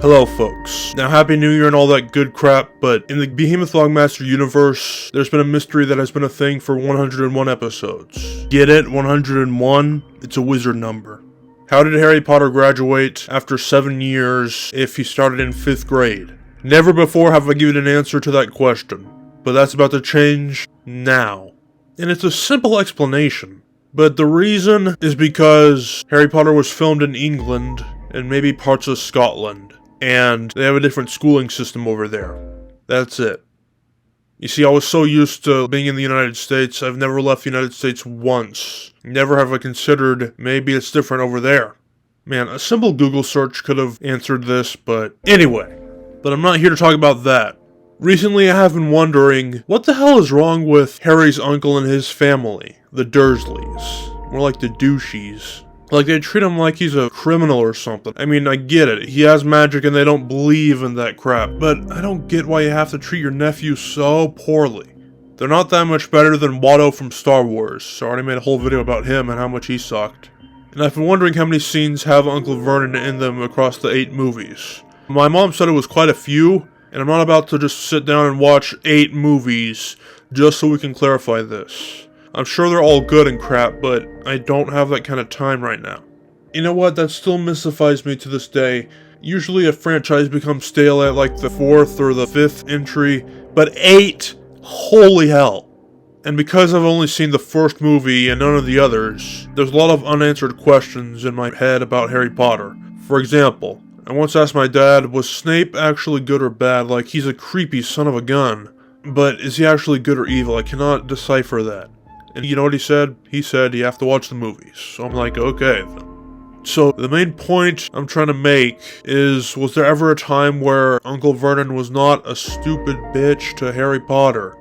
Hello folks. Now Happy New Year and all that good crap, but in the Behemoth Logmaster universe, there's been a mystery that has been a thing for 101 episodes. Get it? 101? It's a wizard number. How did Harry Potter graduate after 7 years if he started in 5th grade? Never before have I given an answer to that question, but that's about to change now. And it's a simple explanation, but the reason is because Harry Potter was filmed in England and maybe parts of Scotland. And they have a different schooling system over there. That's it. You see, I was so used to being in the United States, I've never left the United States once. Never have I considered maybe it's different over there. Man, a simple Google search could have answered this, but anyway. But I'm not here to talk about that. Recently I have been wondering, what the hell is wrong with Harry's uncle and his family? The Dursleys. More like the douchies. Like, they treat him like he's a criminal or something. I mean, I get it. He has magic and they don't believe in that crap. But I don't get why you have to treat your nephew so poorly. They're not that much better than Watto from Star Wars. So I already made a whole video about him and how much he sucked. And I've been wondering how many scenes have Uncle Vernon in them across the 8 movies. My mom said it was quite a few. And I'm not about to just sit down and watch 8 movies just so we can clarify this. I'm sure they're all good and crap, but I don't have that kind of time right now. You know what, that still mystifies me to this day. Usually a franchise becomes stale at like the 4th or the 5th entry, but 8? Holy hell. And because I've only seen the first movie and none of the others, there's a lot of unanswered questions in my head about Harry Potter. For example, I once asked my dad, was Snape actually good or bad? Like, he's a creepy son of a gun. But is he actually good or evil? I cannot decipher that. And you know what he said? He said you have to watch the movies. So I'm like, okay then. So the main point I'm trying to make is, was there ever a time where Uncle Vernon was not a stupid bitch to Harry Potter?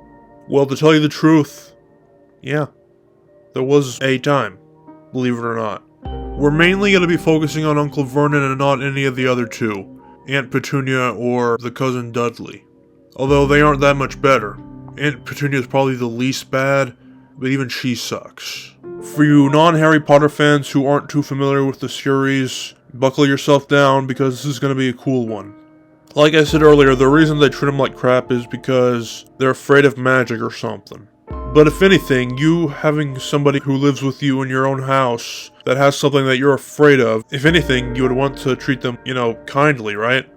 Well, to tell you the truth, yeah, there was a time, believe it or not. We're mainly going to be focusing on Uncle Vernon and not any of the other two, Aunt Petunia or the cousin Dudley. Although they aren't that much better. Aunt Petunia is probably the least bad, but even she sucks. For you non-Harry Potter fans who aren't too familiar with the series, buckle yourself down because this is going to be a cool one. Like I said earlier, the reason they treat them like crap is because they're afraid of magic or something. But if anything, you having somebody who lives with you in your own house that has something that you're afraid of, if anything, you would want to treat them, kindly, right?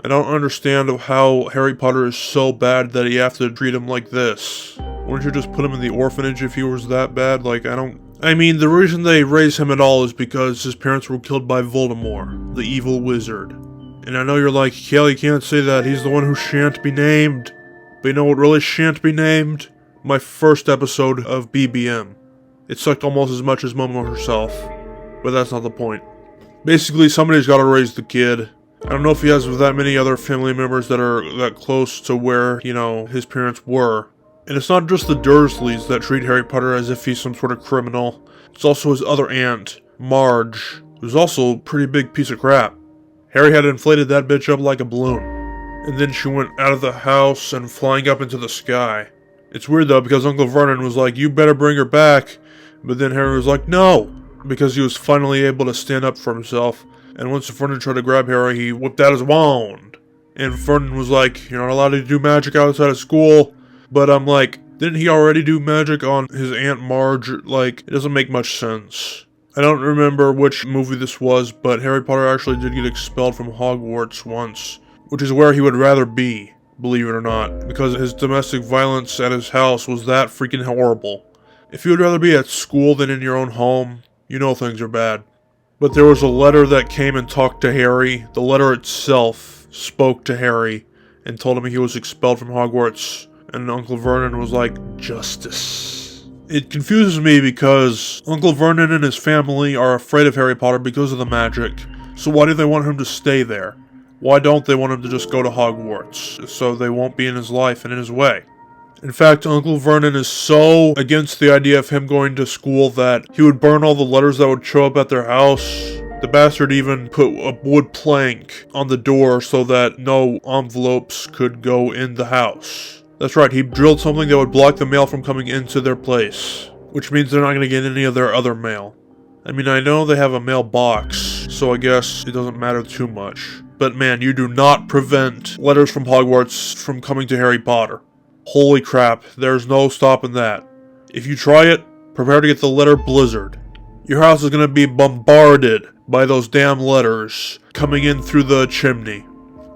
I don't understand how Harry Potter is so bad that you have to treat him like this. Wouldn't you just put him in the orphanage if he was that bad? The reason they raise him at all is because his parents were killed by Voldemort, the evil wizard. And I know you're like, Kale, you can't say that, he's the one who shan't be named. But you know what really shan't be named? My first episode of BBM. It sucked almost as much as Momo herself. But that's not the point. Basically, somebody's gotta raise the kid. I don't know if he has that many other family members that are that close to where, his parents were. And it's not just the Dursleys that treat Harry Potter as if he's some sort of criminal. It's also his other aunt, Marge, who's also a pretty big piece of crap. Harry had inflated that bitch up like a balloon. And then she went out of the house and flying up into the sky. It's weird though, because Uncle Vernon was like, you better bring her back. But then Harry was like, no. Because he was finally able to stand up for himself. And once Vernon tried to grab Harry, he whipped out his wand. And Vernon was like, you're not allowed to do magic outside of school. But I'm like, didn't he already do magic on his Aunt Marge? It doesn't make much sense. I don't remember which movie this was, but Harry Potter actually did get expelled from Hogwarts once. Which is where he would rather be, believe it or not. Because his domestic violence at his house was that freaking horrible. If you would rather be at school than in your own home, you know things are bad. But there was a letter that came and talked to Harry. The letter itself spoke to Harry and told him he was expelled from Hogwarts. And Uncle Vernon was like, justice. It confuses me because Uncle Vernon and his family are afraid of Harry Potter because of the magic. So why do they want him to stay there? Why don't they want him to just go to Hogwarts? So they won't be in his life and in his way. In fact, Uncle Vernon is so against the idea of him going to school that he would burn all the letters that would show up at their house. The bastard even put a wood plank on the door so that no envelopes could go in the house. That's right, he drilled something that would block the mail from coming into their place. Which means they're not going to get any of their other mail. I mean, I know they have a mailbox, so I guess it doesn't matter too much. But man, you do not prevent letters from Hogwarts from coming to Harry Potter. Holy crap, there's no stopping that. If you try it, prepare to get the letter blizzard. Your house is going to be bombarded by those damn letters coming in through the chimney.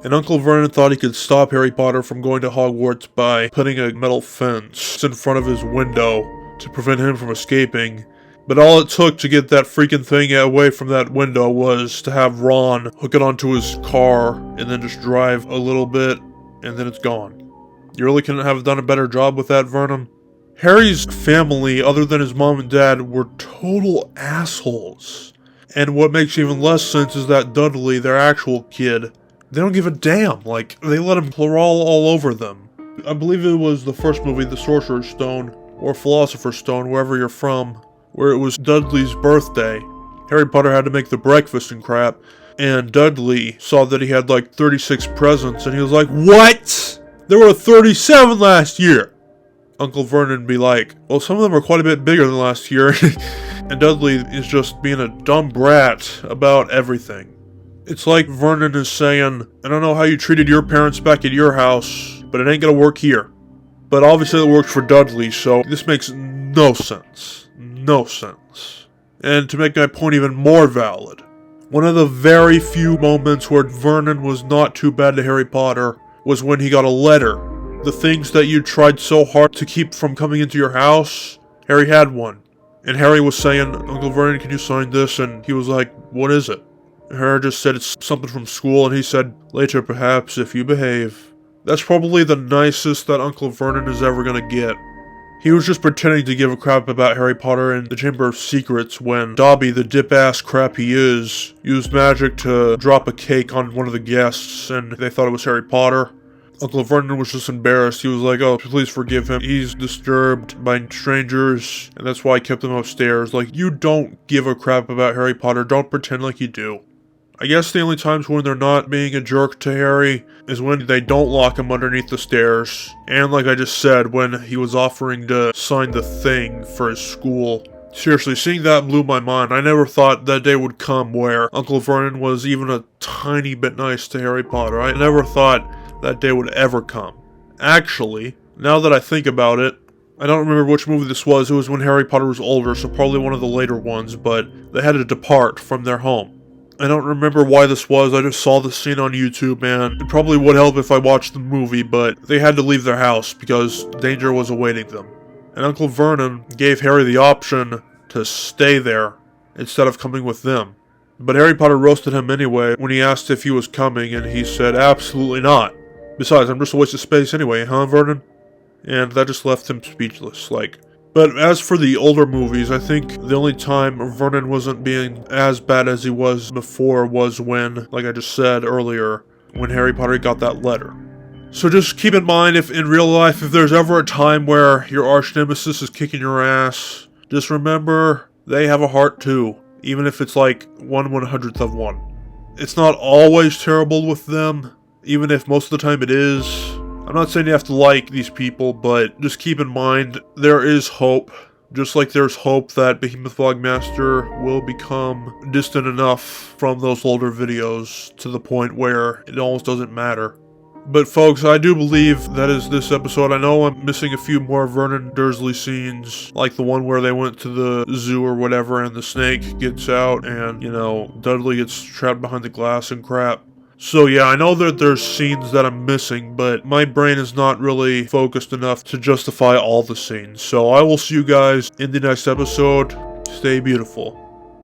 And Uncle Vernon thought he could stop Harry Potter from going to Hogwarts by putting a metal fence in front of his window to prevent him from escaping. But all it took to get that freaking thing away from that window was to have Ron hook it onto his car and then just drive a little bit, and then it's gone. You really couldn't have done a better job with that, Vernon? Harry's family, other than his mom and dad, were total assholes. And what makes even less sense is that Dudley, their actual kid, they don't give a damn. Like, they let him crawl all over them. I believe it was the first movie, The Sorcerer's Stone, or Philosopher's Stone, wherever you're from, where it was Dudley's birthday. Harry Potter had to make the breakfast and crap, and Dudley saw that he had like 36 presents, and he was like, "What? There were 37 last year!" Uncle Vernon be like, "Well, some of them are quite a bit bigger than last year." And Dudley is just being a dumb brat about everything. It's like Vernon is saying, "I don't know how you treated your parents back at your house, but it ain't gonna work here." But obviously it worked for Dudley, so this makes no sense. No sense. And to make my point even more valid, one of the very few moments where Vernon was not too bad to Harry Potter was when he got a letter. The things that you tried so hard to keep from coming into your house, Harry had one. And Harry was saying, "Uncle Vernon, can you sign this?" And he was like, "What is it?" And Harry just said, "It's something from school," and he said, "Later perhaps, if you behave." That's probably the nicest that Uncle Vernon is ever gonna get. He was just pretending to give a crap about Harry Potter and the Chamber of Secrets when Dobby, the dip-ass crap he is, used magic to drop a cake on one of the guests and they thought it was Harry Potter. Uncle Vernon was just embarrassed. He was like, "Oh, please forgive him. He's disturbed by strangers, and that's why I kept him upstairs." Like, you don't give a crap about Harry Potter. Don't pretend like you do. I guess the only times when they're not being a jerk to Harry is when they don't lock him underneath the stairs. And like I just said, when he was offering to sign the thing for his school. Seriously, seeing that blew my mind. I never thought that day would come where Uncle Vernon was even a tiny bit nice to Harry Potter. I never thought that day would ever come. Actually, now that I think about it, I don't remember which movie this was. It was when Harry Potter was older, so probably one of the later ones, but they had to depart from their home. I don't remember why this was. I just saw the scene on YouTube, man. It probably would help if I watched the movie, but they had to leave their house because danger was awaiting them. And Uncle Vernon gave Harry the option to stay there instead of coming with them. But Harry Potter roasted him anyway when he asked if he was coming, and he said, "Absolutely not. Besides, I'm just a waste of space anyway, huh, Vernon?" And that just left him speechless, like. But as for the older movies, I think the only time Vernon wasn't being as bad as he was before was when, like I just said earlier, when Harry Potter got that letter. So just keep in mind, if in real life, if there's ever a time where your arch nemesis is kicking your ass, just remember, they have a heart too, even if it's like 1/100th of one. It's not always terrible with them, even if most of the time it is. I'm not saying you have to like these people, but just keep in mind, there is hope. Just like there's hope that Behemoth Vlogmaster will become distant enough from those older videos to the point where it almost doesn't matter. But folks, I do believe that is this episode. I know I'm missing a few more Vernon Dursley scenes, like the one where they went to the zoo or whatever and the snake gets out and, you know, Dudley gets trapped behind the glass and crap. So yeah, I know that there's scenes that I'm missing, but my brain is not really focused enough to justify all the scenes. So I will see you guys in the next episode. Stay beautiful.